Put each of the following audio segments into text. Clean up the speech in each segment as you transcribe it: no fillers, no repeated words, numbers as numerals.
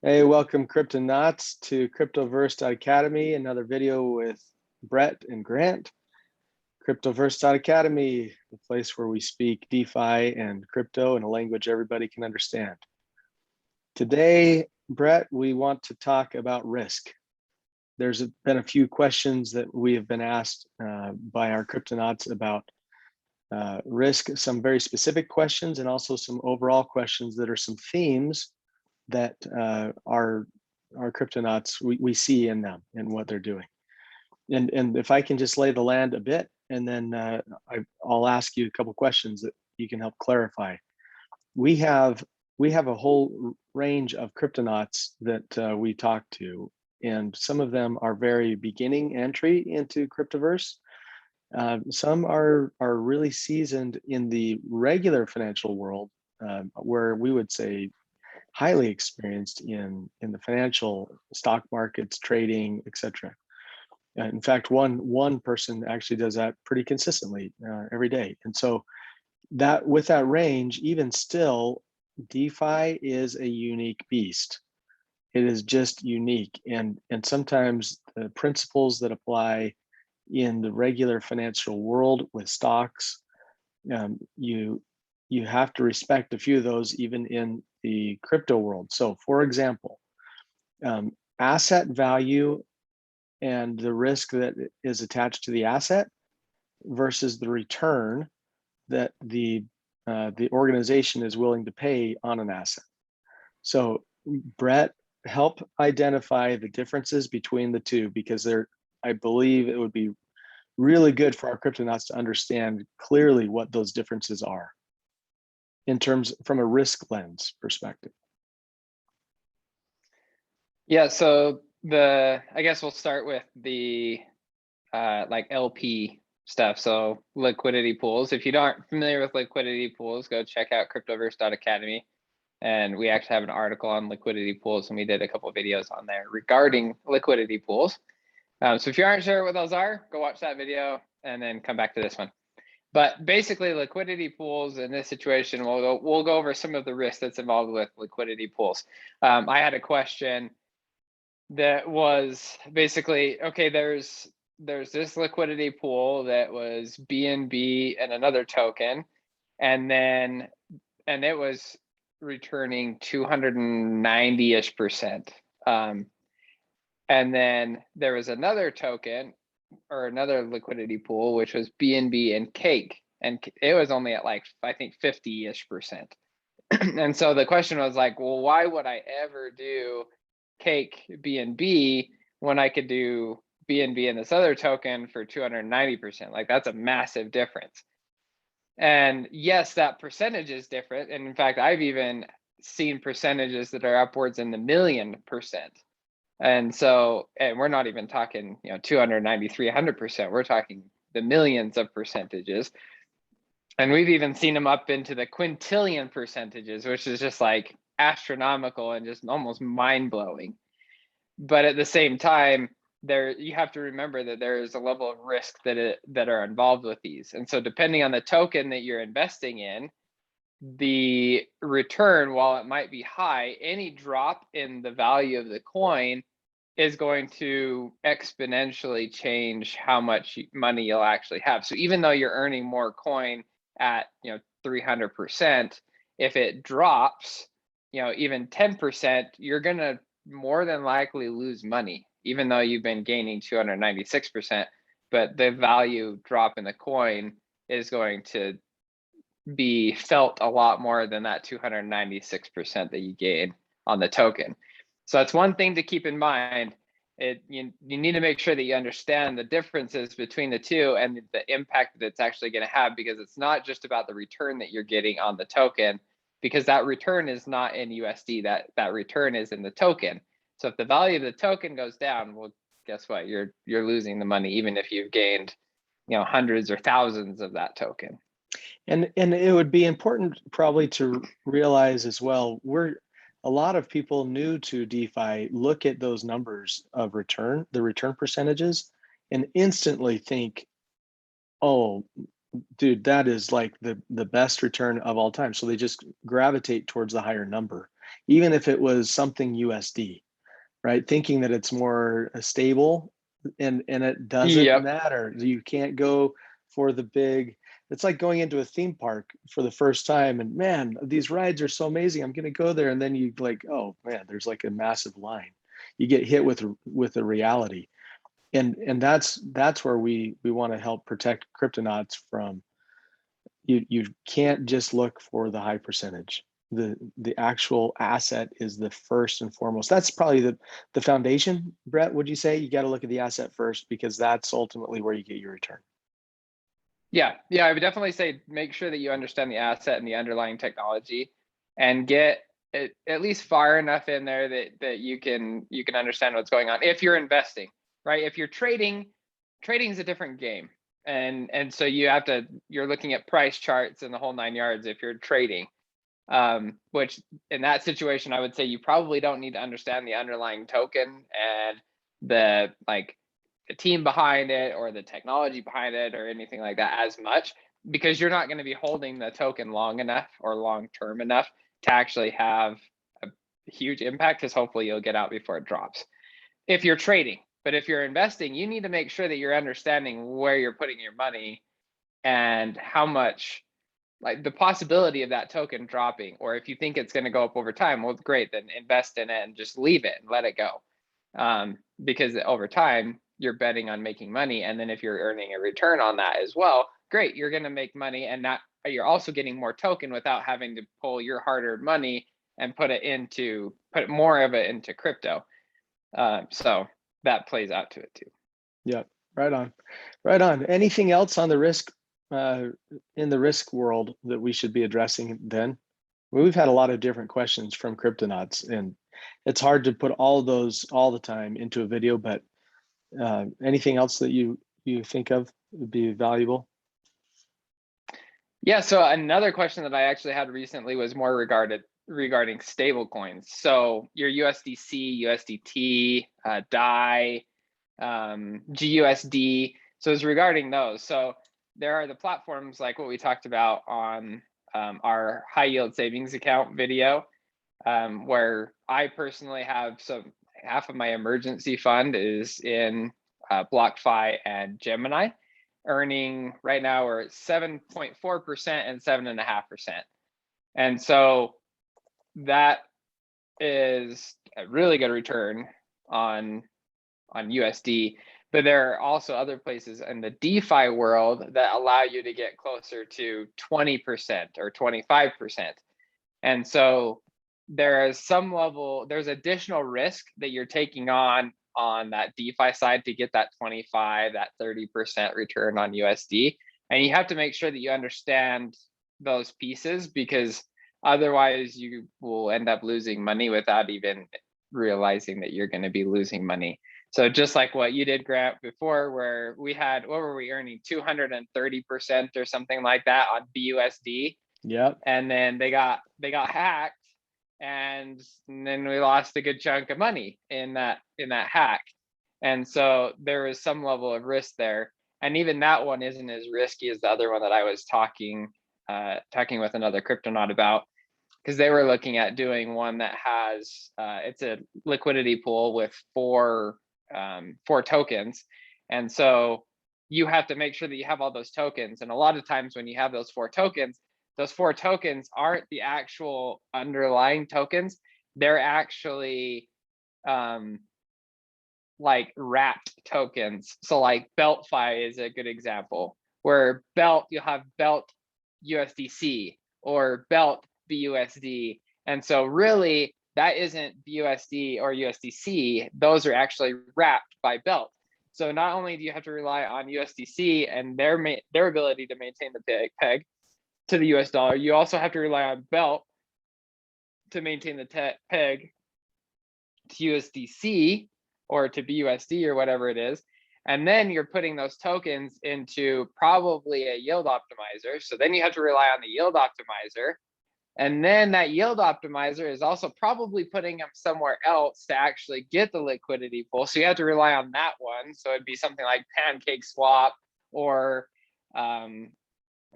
Hey, welcome Cryptonauts to Cryptoverse.academy, another video with Brett and Grant. Cryptoverse.academy, the place where we speak DeFi and crypto in a language everybody can understand. Today, Brett, we want to talk about risk. There's been a few questions that we have been asked by our Cryptonauts about risk, some very specific questions and also some overall questions that are some themes that our Cryptonauts, we see in them and what they're doing. And if I can just lay the land a bit, and then I'll ask you a couple questions that you can help clarify. We have a whole range of Cryptonauts that we talk to, and some of them are very beginning entry into Cryptoverse. Some are really seasoned in the regular financial world, where we would say highly experienced in the financial stock markets, trading, etc. In fact, one person actually does that pretty consistently every day. And so that with that range, even still, DeFi is a unique beast. It is just unique, and sometimes the principles that apply in the regular financial world with stocks, you have to respect a few of those even in the crypto world. So for example, asset value and the risk that is attached to the asset versus the return that the organization is willing to pay on an asset. So Brett, help identify the differences between the two, because I believe it would be really good for our Cryptonauts to understand clearly what those differences are in terms from a risk lens perspective. Yeah, so I guess we'll start with the like LP stuff. So liquidity pools. If you aren't familiar with liquidity pools, go check out cryptoverse.academy. And we actually have an article on liquidity pools, and we did a couple of videos on there regarding liquidity pools. So if you aren't sure what those are, go watch that video and then come back to this one. But basically, liquidity pools in this situation, we'll go over some of the risks that's involved with liquidity pools. I had a question that was basically, okay, there's this liquidity pool that was BNB and another token, and it was returning 290-ish%. And then there was another token or another liquidity pool, which was BNB and Cake, and it was only at like, I think 50-ish%. And so the question was like, well, why would I ever do Cake BNB when I could do BNB and this other token for 290%? Like, that's a massive difference. And yes, that percentage is different. And in fact, I've even seen percentages that are upwards in the 1,000,000%. And so, and we're not even talking, 290, 300%. We're talking the millions of percentages. And we've even seen them up into the quintillion percentages, which is just like astronomical and just almost mind-blowing. But at the same time, you have to remember that there is a level of risk that are involved with these. And so depending on the token that you're investing in, the return, while it might be high, any drop in the value of the coin is going to exponentially change how much money you'll actually have. So even though you're earning more coin at 300%, if it drops even 10%, you're gonna more than likely lose money, even though you've been gaining 296%. But the value drop in the coin is going to be felt a lot more than that 296% that you gain on the token. So that's one thing to keep in mind. You need to make sure that you understand the differences between the two and the impact that it's actually going to have, because it's not just about the return that you're getting on the token, because that return is not in USD, that return is in the token. So if the value of the token goes down, well, guess what? You're losing the money, even if you've gained hundreds or thousands of that token. And it would be important probably to realize as well, a lot of people new to DeFi look at those numbers of return, the return percentages, and instantly think, oh, dude, that is like the best return of all time. So they just gravitate towards the higher number. even if it was something USD, right? Thinking that it's more stable, and it doesn't Yep. matter. You can't go for the big. It's like going into a theme park for the first time, and man, these rides are so amazing. I'm going to go there, and then you like, oh man, there's like a massive line. You get hit with the reality, and that's where we want to help protect cryptonauts from. You can't just look for the high percentage. The actual asset is the first and foremost. That's probably the foundation. Brett, would you say you got to look at the asset first, because that's ultimately where you get your return? Yeah, I would definitely say make sure that you understand the asset and the underlying technology, and get it at least far enough in there that you can understand what's going on. If you're investing, right? If you're trading, trading is a different game, and so you're looking at price charts and the whole 9 yards if you're trading. Which in that situation, I would say you probably don't need to understand the underlying token and the team behind it or the technology behind it or anything like that as much, because you're not going to be holding the token long enough or long term enough to actually have a huge impact, because hopefully you'll get out before it drops if you're trading. But if you're investing, you need to make sure that you're understanding where you're putting your money and how much, like the possibility of that token dropping, or if you think it's going to go up over time, well, great, then invest in it and just leave it and let it go. Because over time, you're betting on making money. And then if you're earning a return on that as well, great, you're going to make money, and you're also getting more token without having to pull your hard-earned money and put more of it into crypto. So that plays out to it too. Yeah, right on. Anything else on the risk, in the risk world, that we should be addressing then? We've had a lot of different questions from cryptonauts, and it's hard to put all those all the time into a video, but anything else that you think of would be valuable? Yeah, so another question that I actually had recently was more regarding stable coins. So your USDC, USDT, DAI, GUSD. So it's regarding those. So there are the platforms like what we talked about on our high yield savings account video, where I personally have half of my emergency fund is in BlockFi and Gemini, earning right now we're at 7.4% and 7.5%. And so that is a really good return on USD. But there are also other places in the DeFi world that allow you to get closer to 20% or 25%. And so there's additional risk that you're taking on that DeFi side to get that 25, that 30% return on USD. And you have to make sure that you understand those pieces, because otherwise you will end up losing money without even realizing that you're going to be losing money. So just like what you did, Grant, before, where we had, what were we earning, 230% or something like that on BUSD. Yep. And then they got hacked, and then we lost a good chunk of money in that hack. And so there was some level of risk there. And even that one isn't as risky as the other one that I was talking with another cryptonaut about, because they were looking at doing one that has it's a liquidity pool with four tokens. And so you have to make sure that you have all those tokens. And a lot of times when you have those four tokens aren't the actual underlying tokens. They're actually like wrapped tokens. So like BeltFi is a good example, where you'll have Belt USDC or Belt BUSD. And so really that isn't BUSD or USDC. Those are actually wrapped by Belt. So not only do you have to rely on USDC and their ability to maintain the peg to the US dollar, you also have to rely on Belt to maintain the peg to USDC or to BUSD or whatever it is. And then you're putting those tokens into probably a yield optimizer. So then you have to rely on the yield optimizer. And then that yield optimizer is also probably putting them somewhere else to actually get the liquidity pool. So you have to rely on that one. So it'd be something like Pancake Swap or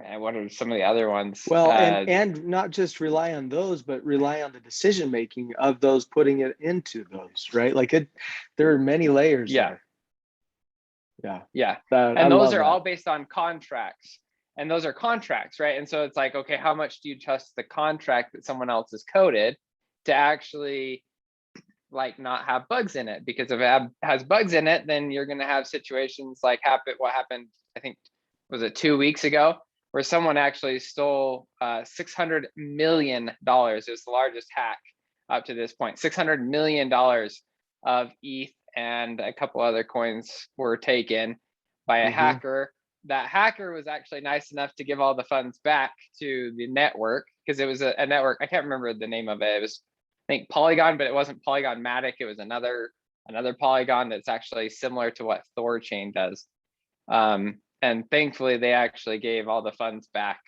And what are some of the other ones? Well, and not just rely on those, but rely on the decision making of those putting it into those, right? Like there are many layers Yeah. there. Yeah. Yeah. I And those love are that. all based on contracts. And those are contracts, right? And so it's like, okay, how much do you trust the contract that someone else has coded to actually like not have bugs in it? Because if it has bugs in it, then you're going to have situations like what happened, I think, was it 2 weeks ago, where someone actually stole $600 million. It was the largest hack up to this point. $600 million of ETH and a couple other coins were taken by a hacker. That hacker was actually nice enough to give all the funds back to the network, because it was a network. I can't remember the name of it. It was, I think, Polygon, but it wasn't Polygon Matic. It was another Polygon that's actually similar to what Thorchain does. And thankfully, they actually gave all the funds back.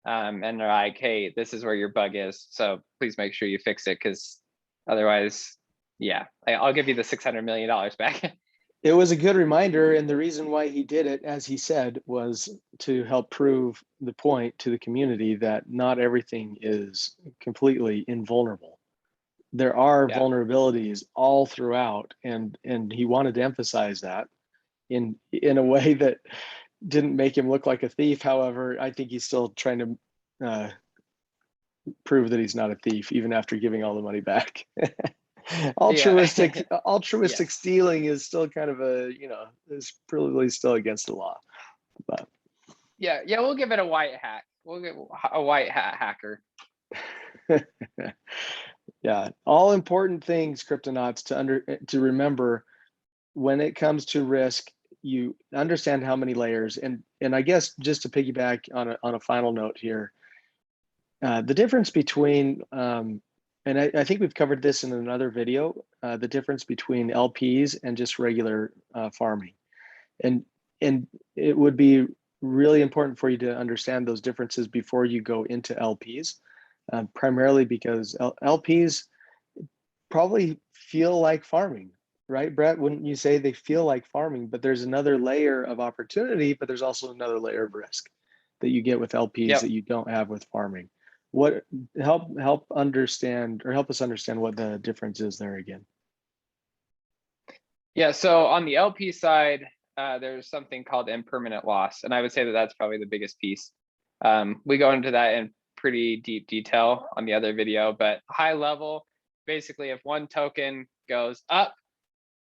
And they're like, hey, this is where your bug is, so please make sure you fix it, because otherwise, yeah, I'll give you the $600 million back. It was a good reminder, and the reason why he did it, as he said, was to help prove the point to the community that not everything is completely invulnerable. There are vulnerabilities all throughout, and he wanted to emphasize that in a way that didn't make him look like a thief. However, I think he's still trying to prove that he's not a thief, even after giving all the money back. Altruistic Yes. stealing is still kind of is probably still against the law. But yeah, we'll give it a white hat. We'll get a white hat hacker. Yeah, all important things, Cryptonauts, to remember when it comes to risk. You understand how many layers, and I guess just to piggyback on a final note here, the difference between and I think we've covered this in another video, the difference between LPs and just regular farming. And it would be really important for you to understand those differences before you go into LPs, primarily because LPs probably feel like farming, right, Brett? Wouldn't you say they feel like farming? But there's another layer of opportunity, but there's also another layer of risk that you get with LPs that you don't have with farming. What help understand, or help us understand what the difference is there again? Yeah, so on the LP side, there's something called impermanent loss, and I would say that that's probably the biggest piece. We go into that in pretty deep detail on the other video, but high level, basically, if one token goes up,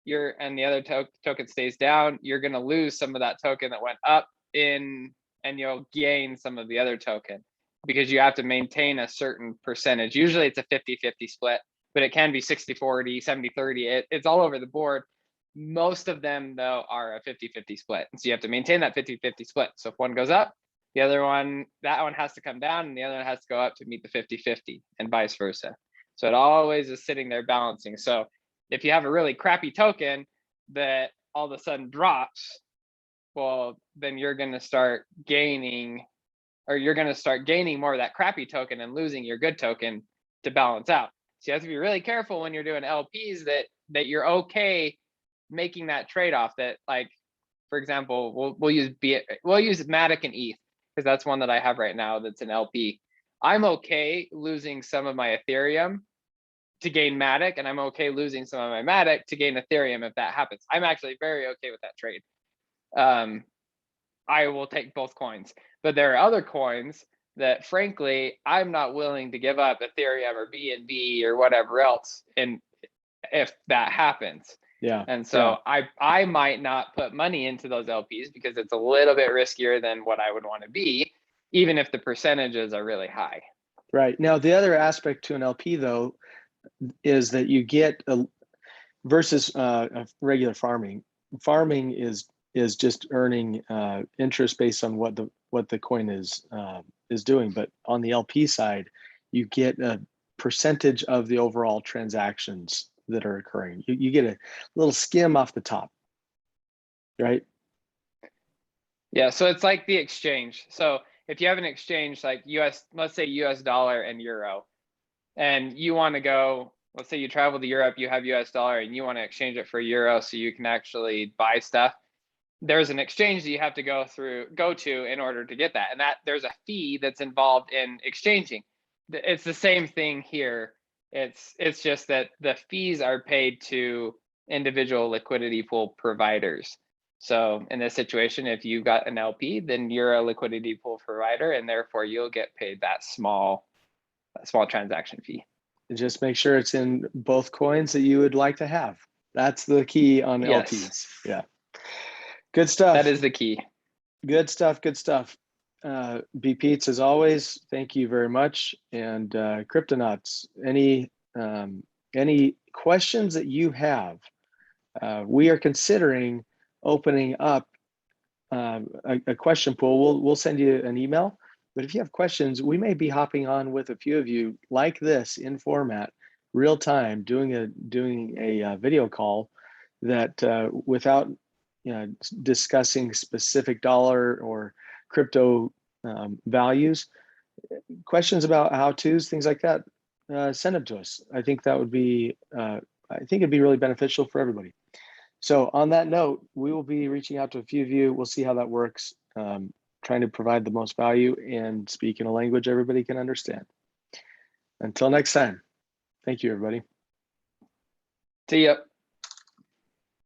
and the other token stays down, you're going to lose some of that token that went up and you'll gain some of the other token, because you have to maintain a certain percentage. Usually it's a 50-50 split, but it can be 60-40, 70-30. It's all over the board. Most of them, though, are a 50-50 split. And so you have to maintain that 50-50 split. So if one goes up, the other one, that one has to come down, and the other one has to go up to meet the 50-50, and vice versa. So it always is sitting there balancing. So if you have a really crappy token that all of a sudden drops, well, then you're going to start gaining, or you're going to start gaining more of that crappy token and losing your good token to balance out. So you have to be really careful when you're doing LPs that you're okay making that trade-off. That, like, for example, we'll use Matic and ETH, because that's one that I have right now that's an LP. I'm okay losing some of my Ethereum to gain Matic, and I'm okay losing some of my Matic to gain Ethereum if that happens. I'm actually very okay with that trade. I will take both coins, but there are other coins that, frankly, I'm not willing to give up Ethereum or BNB or whatever else, and if that happens. Yeah. And so I might not put money into those LPs because it's a little bit riskier than what I would want to be, even if the percentages are really high. Right. Now, the other aspect to an LP, though, is that you get versus regular farming. Farming is just earning interest based on what the coin is doing. But on the LP side, you get a percentage of the overall transactions that are occurring. You get a little skim off the top, right? Yeah, so it's like the exchange. So if you have an exchange like let's say US dollar and euro, and you want to go, let's say you travel to Europe, you have US dollar and you want to exchange it for euro so you can actually buy stuff. there's an exchange that you have to go to in order to get that. And that there's a fee that's involved in exchanging. It's the same thing here. It's just that the fees are paid to individual liquidity pool providers. So in this situation, if you got an LP, then you're a liquidity pool provider, and therefore you'll get paid that small transaction fee. Just make sure it's in both coins that you would like to have. That's the key on Yes. LPs. Yeah. Good stuff. That is the key. Good stuff. Good stuff. B Pete's, as always, thank you very much. And Cryptonauts, any questions that you have? We are considering opening up a question pool. We'll send you an email. But if you have questions, we may be hopping on with a few of you like this in format, real time, doing a video call that without discussing specific dollar or crypto values, questions about how-tos, things like that, send them to us. I think that would be, I think it'd be really beneficial for everybody. So on that note, we will be reaching out to a few of you. We'll see how that works. Trying to provide the most value and speak in a language everybody can understand. Until next time, thank you, everybody. See ya.